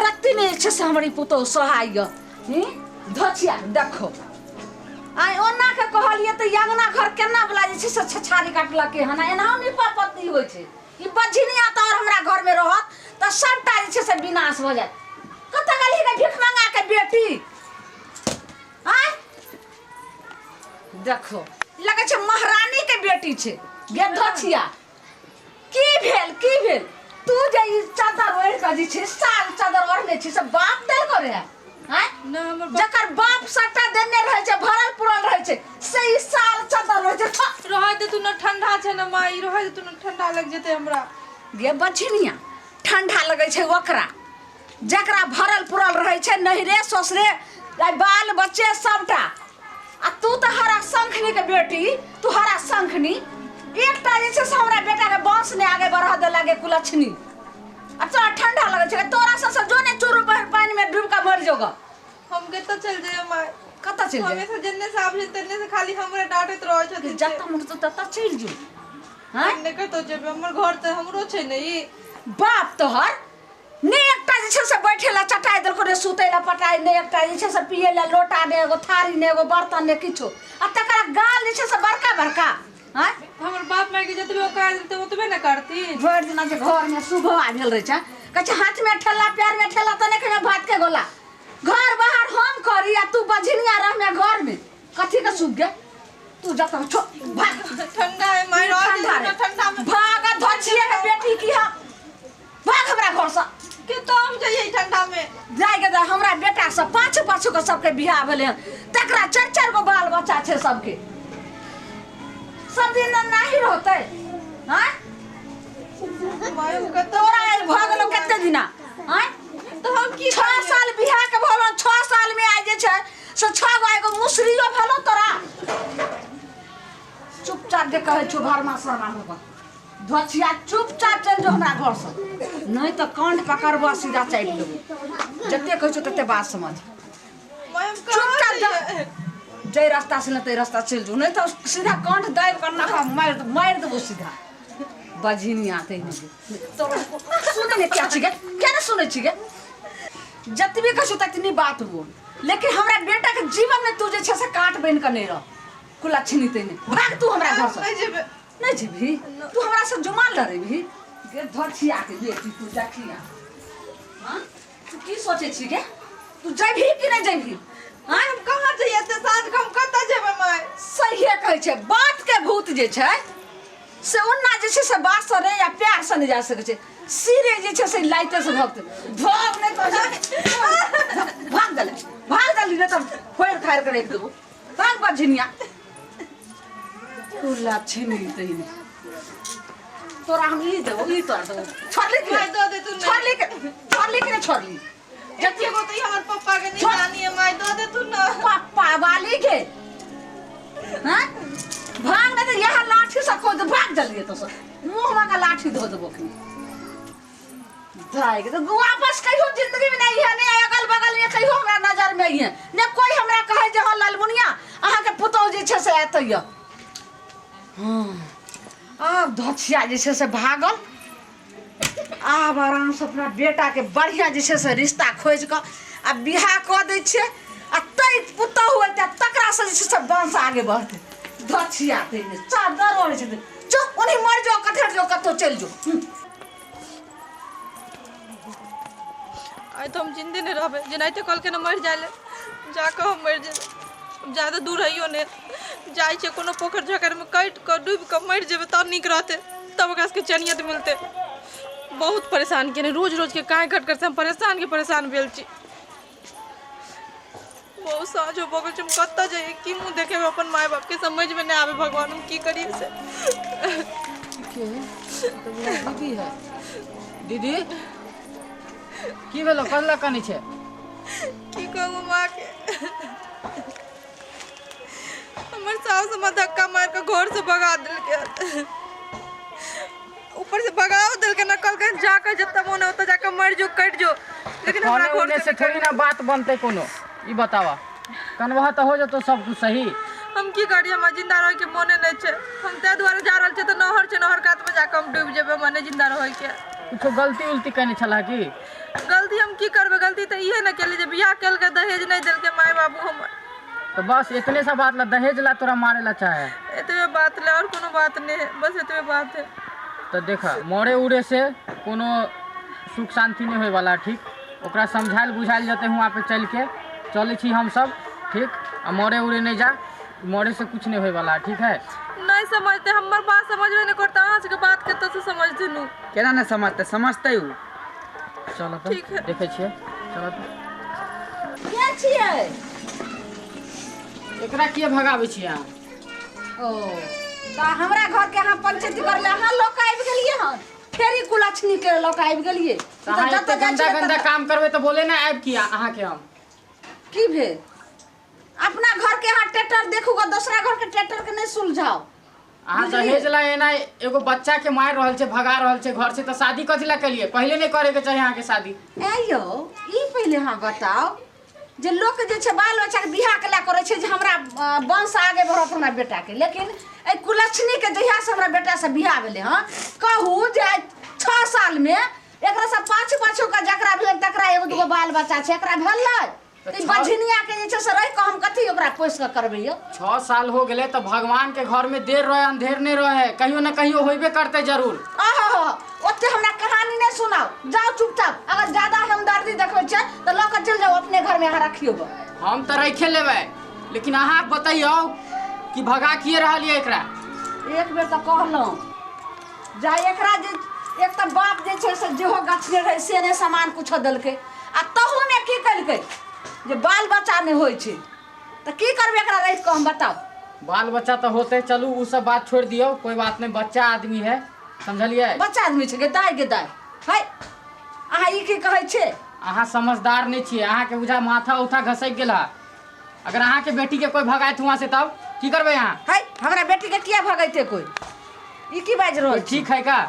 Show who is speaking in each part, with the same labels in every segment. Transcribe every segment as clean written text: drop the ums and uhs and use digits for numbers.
Speaker 1: रत्ती ने छे से हमरी पुतो सहाय धचिया देखो आई ओना के कहलिए त यंगना घर केना वाला जे छे से छछारी काटला के हना एना निपा पत्नी होय छे ई बझिनिया त और हमरा घर में रहत त सबटा जे छे से विनाश हो जाय कत गली के भीख मांगा के बेटी आय देखो लगे छे महारानी के बेटी छे गे धचिया की भेल तू जे ई चादर ओढ़ के जे छे साल चादर ओढ़ले छे से बाप देल करे हैं
Speaker 2: ना हमर
Speaker 1: जकर बाप सट्टा देने रहे छे भरल पुरल रहे छे से ई साल चादर रहे छे
Speaker 2: रह दे तू न ठंडा छे न माई रह दे तू न ठंडा लग जेते हमरा
Speaker 1: गे बछिनिया ठंडा लगे छे ओकरा जकरा भरल पुरल रहे छे नहिरे ससुरे बाल बच्चे सबटा आ तू त हरा शंखनी के बेटी तू हरा शंखनी एकटा जे छे से हमरा बेटा के बांस ने आगे बढ़ा दे लागे कुलछनी अब तो ठंडा लगे छे तोरा से जो ने चूरू पर पानी में डूब के मर जोगा
Speaker 2: हम के त चल जाए माई
Speaker 1: कत चल जाए
Speaker 2: हमेशा जन्ने से आप तन्ने से खाली हमरा डांटत रह छथि
Speaker 1: जत मुठ तो तत चल जो हां
Speaker 2: ने के तो जब हमर घर त हमरो छे ने ई
Speaker 1: बाप तोहर ने एकटा जे छे से बैठेला चटाई दल को ने सुतेला पटाई ने एकटा जे छे से पिएला लोटा ने एगो थारी ने एगो बर्तन ने किछो आ तकरा गाल जे छे से बड़का बड़का हां
Speaker 2: हमर बाप माई के जतबे ओकार देते ओतबे न करती
Speaker 1: भर दिन जे घर में सुबह आ गेल रहे छे कछ हाथ में ठेला पैर में ठेला तने के भात के गोला घर बाहर हम करी आ तू बझिनिया रह में घर में कथि के सुख गे तू जत भाग
Speaker 2: ठंडा है माई रह ठंडा में
Speaker 1: भाग धचिए के बेटी की हा भाग हमरा घर से
Speaker 2: के तो हम जाइए ठंडा में
Speaker 1: जाय के हमरा बेटा सब पाँच पाँच को सबके बियाह भेले तकरा चार चार गो बाल बच्चा छे सबके सब दिन नाही रहते हां
Speaker 2: माई के
Speaker 1: तोरा भगलो कते दिना हां
Speaker 2: तो हम की
Speaker 1: 6 साल बियाह के भलो 6 साल में आ जे छे से 6 गो एगो मुसरियो भेलो तोरा चुपचाप जे कहे छु घर में शर्मा होगा धचिया चुपचाप चल जो हमरा घर से नहीं तो कांड पकड़बो सीधा चल लेबो जते कहै छु तते बात समझ
Speaker 2: माई हम
Speaker 1: चुपचाप जा जे रास्ता से न ते रास्ता चल जो नहीं तो सीधा कांड दाब करना का मार देबो सीधा बझिनी आते नहीं तो सुने ने क्या छिगे क्या ना सुने छिगे जतबे कहू ततनी बात बोल लेकिन हमरा बेटा के जीवन में तू जे छे से काट बन के नहीं रह कुलछनी तेने भाग तू हमरा घर से नहीं जेबी तू हमरा से जुमाल डरेबी गे धचिया के बेटी तू देखिया हां तू की सोचे छिगे तू जेबी कि नहीं जेबी
Speaker 2: हां हम कहां जइए ते साँझ हम कत जेबे माई
Speaker 1: सही कहै छे बात के भूत जे छे से ओन्ना जे छे से बात से रे या प्यार से नहीं जा सके छे सिरे जे छे से लाइटे से भाग नहीं तो भाग गली रे तब फोड़ खार कर एक देबो भाग बझिनिया तोला छिनी तइने तोरा हम ई देबो ई तोरा देबो छोड़ली के
Speaker 2: माई दो दे तू
Speaker 1: छोड़ली के छोड़ली
Speaker 2: जतिए को तो हमर पापा के निशानी है माई दो दे तू ना
Speaker 1: पापा वाली के हां भाग नहीं तो यहाँ लाठी से खोद भाग जलिए तो मुंह में का लाठी धो देबो कि जाएगा तो वापस कहियो जिंदगी में नहीं है नहीं अगल बगल में कहियो हमरा नजर में है ने कोई हमरा कहे जे हो लालमुनिया अहाँ के पुतौ जे छे से एतय हां अब धचिया जे छे से भागल आब आराम से अपना बेटा के बढ़िया जे छे से रिश्ता खोज के आ बियाह क दै छे आ तै पुतौ होय तकरा से जे छे से वंश आगे बढ़ते धचिया तेने चादर ओढ़े छे चुप उन्हीं मर जाओ कथर जो कतो चल जो
Speaker 2: आई तो हम जिंदे नहीं रहबे जनाइते कल के न मर जाले जाके हम मर जेबे ज्यादा दूर हइयो ने जाय छे कोनो पोखर झकर में कट क डूब क मर जेबे त निक रहते तब ओकरा के चनियत मिलते बहुत परेशान केने रोज रोज के काहे खट कर से हम परेशान भेल छी बहुत साँझ हो बगल हम कत्ता जाइए की मुँह देखे अपन माय बाप के समझ में नहीं आवे भगवान हम की करिए से
Speaker 3: के तो दीदी है दीदी की भेलो करला कनी छे
Speaker 2: की कहूँ माँ के हमर सास में धक्का मार के घर से भगा दिल के ऊपर से भगाओ दिल के नकल के जाकर जितना मन होता जाकर मर जो कट जो लेकिन हमरा घर
Speaker 3: से थोड़ी ना बात बनते कोनो ई बतावा कनवा तो हो जतो सब कुछ सही
Speaker 2: हम की करी हम जिंदा रह के मने नहीं छे हम ते द्वारा जा रहल छे त नहर छे नहर कात में जाके हम डूब जेबे मने जिंदा रह के
Speaker 3: कुछ गलती उल्टी कने छला की
Speaker 2: गलती हम की करबे गलती तो ये ना केली जे बियाह केल के दहेज नहीं देल के माय बाबू हमर।
Speaker 3: तो बस इतने सा बात ला दहेज ला तोरा मारे ला चाहे।
Speaker 2: एतबे बात ले और कोनो बात नहीं है, बस एतबे बात है।
Speaker 3: तो देखा मोरे उड़े से कोनो सुख शांति नहीं होए वाला, ठीक। ओकरा समझाइल बुझाइल जते हुआ पे चल के चले छी हम सब, ठीक। आ मोरे उड़े नहीं जा, मोरे से कुछ नहीं होए वाला, ठीक है।
Speaker 2: नहीं समझते, हमार बात समझबे नहीं करता, आज के बात के तो से समझते नु
Speaker 4: केना नहीं समझते, समझते हूँ।
Speaker 3: चलो तो
Speaker 2: ठीक है।
Speaker 3: देखे छिए, चलो तो
Speaker 1: के छियै?
Speaker 3: एकरा किए भगाबै छी अहाँ?
Speaker 1: ओ तो हमरा घर के यहाँ पंचायती करले अहाँ लोग आबि गेलिए हन, फेरी कुलछनी के लोग आबि गेलिए।
Speaker 3: तो अहाँ एते गंदा गंदा काम करबै तो बोले ना आबि किया अहाँ के हम
Speaker 1: की भेल? अपना घर के यहाँ ट्रैक्टर देखूगा, दूसरा घर के ट्रैक्टर के नहीं सुलझाओ।
Speaker 3: अहाँ दहेज ला एना एगो बच्चा के मार रहल छे, भगा रहल छे घर से, तो शादी कथी ला कलिए? पहले नहीं करे के चाहिए अहाँ के शादी।
Speaker 1: आइयो ई पहले हाँ बताओ जे लोग जे छे बाल बच्चा के बियाह के ला करे छे जे हमरा वंश आगे बढ़त हमरा बेटा के, लेकिन ए कुलछनी के जहिया से हमरा बेटा से बियाह भेले हां, कहू जे 6 साल में एकरा से पाँच का जकरा भेल तकरा एगो दूगो बाल बच्चा छे, एकरा भेलै ई बझनिया के जे छे से रह के हम कथी ओकरा पोस के करबैयो?
Speaker 3: 6 साल हो गए तो भगवान के घर में देर रहे अंधेर नहीं रहे, कहियो ना कहियो होइबे करते जरूर।
Speaker 1: आहा ओते हमरा कहानी नहीं सुनाओ, जाओ चुपचाप। अगर ज्यादा हमदर्दी देखबै छे तो ल के चल जाओ अपने घर में, यहाँ रखियो।
Speaker 3: हम तो रखे लेबै, लेकिन अहाँ बताइयो कि भगा किए रहलिए एकरा?
Speaker 1: एक बेर तो कहलौं जा एकरा जे एक तो बाप जे छे से जेहो गछने रहे से ने सामान कुछ देलकै, आ तहु में की कलकै जे बाल बच्चा नहीं होय छे, तो की करबे एकरा रह के हम बताओ?
Speaker 3: बाल बच्चा तो होते, चलू उ सब बात छोड़ दियो, कोई बात नहीं, बच्चा आदमी है, समझलिए?
Speaker 1: बच्चा आदमी छे गे दाई है। अहाँ ई की कहै छे?
Speaker 3: अहाँ समझदार नहीं छिए, अहाँ के बुझा माथा उठा घसक गेला। अगर अहाँ के बेटी के कोई भगायत हुआ से तब की करबे अहाँ?
Speaker 1: है हमरा बेटी के किया भगैते कोई? ई की बाज रहल छी?
Speaker 3: ठीक है का?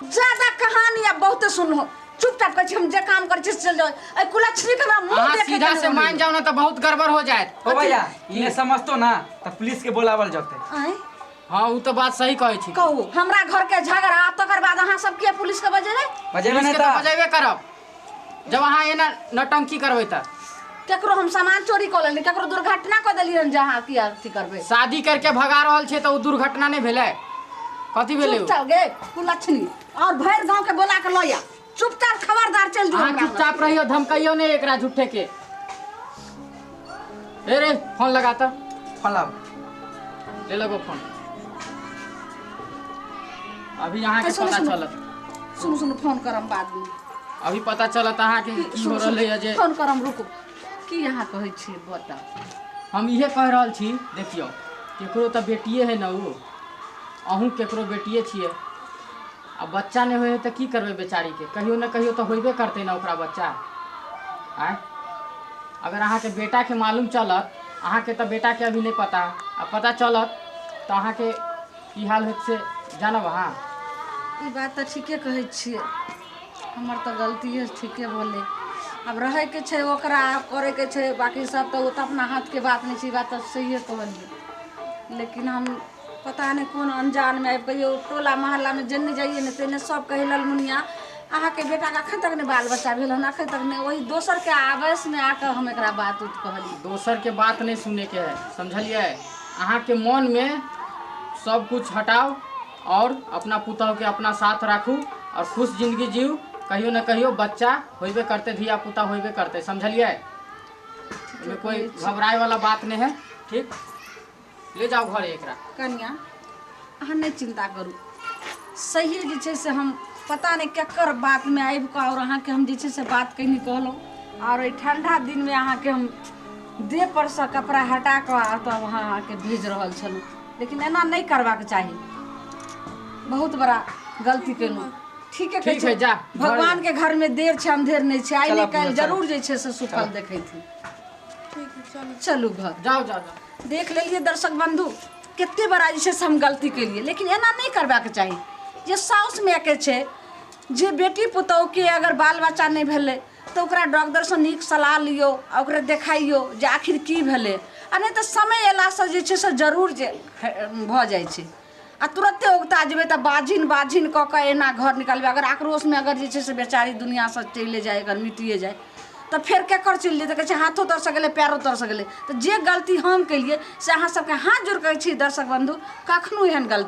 Speaker 1: ज्यादा कहानी अब बहुत सुनो, चुपचाप कह हम जे काम कर चल जाओ। ए कुलछनी के हमरा मुंह
Speaker 3: अहाँ
Speaker 1: देखे
Speaker 3: सीधा से मान जाओ ना तो बहुत गड़बड़ हो जाए।
Speaker 4: ओ भैया ये समझतो ना तो पुलिस के बोलावल जाते।
Speaker 1: आए
Speaker 3: हाँ वो तो बात सही कहै छी।
Speaker 1: कहू हमरा घर के झगड़ा तकर बाद अहाँ सब के पुलिस के बजेबै?
Speaker 4: बजेबे नहीं
Speaker 3: तो
Speaker 4: तो
Speaker 3: बजेबे करब, जब अहाँ एना नटंकी करबै त।
Speaker 1: केकरो हम सामान चोरी कर लेली, केकरो दुर्घटना कर देली जहाँ की अथी करबै?
Speaker 3: शादी करके भगा रहल छे तो उ दुर्घटना नहीं भेलै, कथी भेलै?
Speaker 1: चुपचाप गे कुलछनी और भैर गांव के बोला के लया, चुपचाप खबरदार चल जो।
Speaker 3: अहाँ चुपचाप रहियो, धमकाइयो नहीं एकरा झूठे के। ए रे फोन लगा त,
Speaker 4: फोन लाओ।
Speaker 3: ले लगो फोन। अभी अहाँ के
Speaker 1: सुनो,
Speaker 3: पता
Speaker 1: सुनो।
Speaker 3: चलत,
Speaker 1: सुनो फोन करम बाद में।
Speaker 3: अभी पता चलत अहाँ के की हो रहलै है। जे
Speaker 1: फोन करम, रुको की यहाँ कहै छी बता।
Speaker 3: हम इहे कह रहल छी, देखियो केकरो तो बेटिए है ना, वो अहूँ केकरो बेटिए छिए। अब बच्चा नहीं होए तो की करबे बेचारी के? कहियो ना कहियो तो होइबे करते ना ओकरा बच्चा। आय अगर अहाँ के बेटा के मालूम चलत, अहाँ के तो बेटा के अभी नहीं पता, अब पता चलत तो अहाँ के की हाल होत से जानब अहाँ।
Speaker 1: ई बात तो ठीके कहै छियै, हमर तो गलती है, ठीके बोले। अब रहे के छे ओकरा करे के छे, बाकी सब तो वो तो अपना हाथ के बात नहीं छे, बात तो सही कहलिए। लेकिन हम पता नहीं कौन अनजान में आबि कहियो टोला मोहल्ला में जन्ने जाइए न तेने सब कहे ललमुनिया अहाँ के बेटा का अखन तक नहीं बाल बच्चा भेल हन, अखन तक नहीं। वही दोसर के आवेश में आकर हम एकरा बात उठ कहली।
Speaker 3: दोसर के बात नहीं सुने के है, समझलिए? अहाँ के मन में सब कुछ हटाओ और अपना पुतौ के अपना साथ राखू और खुश जिंदगी जीव। कहियो न कहियो बच्चा होइबे करते, धिया पुता होइबे करते, समझलिए? इसमें कोई घबराए वाला बात नहीं है, ठीक? ले जाओ घर एकरा।
Speaker 1: कन्या अहाँ नहीं चिंता करू, सही जे छे से हम पता नहीं केकर बात में आबि कऽ और अहाँ के हम जे छे से बात कहनी कहलहुँ, और ठंडा दिन में अहाँ के हम देह पर से कपड़ा हटा कर तब अहाँ के भेज रहल छलहुँ। लेकिन एना नहीं करबाक चाही, बहुत बड़ा गलती केलहुँ। ठीक है
Speaker 3: जा,
Speaker 1: भगवान के घर में देर छे अंधेर नहीं छे, आई नहीं काल्हि
Speaker 4: चलो।
Speaker 1: जरूर जे छे से सुफल देखै थी।
Speaker 2: ठीक है चलो।
Speaker 1: चलू घर
Speaker 3: जाओ जाओ जाओ।
Speaker 1: देख लेलिए दर्शक बंधु कितने बड़ा जे से हम गलती के लिए, लेकिन एना नहीं करबाक चाहिए। जे साउस में के छे जे बेटी पुतौह के अगर बाल बच्चा नहीं भेले तो ओकरा डॉक्टर से नीक सलाह लियो, ओकरा देखाइयो जे आखिर की भेले, आ नहीं तो समय अयला से जे छे से जरूर जे भ जाइ छे। आ तुरंते उगता जेबे तो बाझिन बाझिन कऽ के एना घर निकालबे। अगर आक्रोश में अगर जे छै से बेचारी दुनिया से चले जाए, अगर मिटिए जाए तो फिर केकर चलि जेतै? कहै छै हाथो तरस गेलै, पैरो तरस गेलै। तो जे गलती हम केलिए से अहाँ सबके हाथ जोड़ कहै छी दर्शक बंधु, कखनो एहन गलती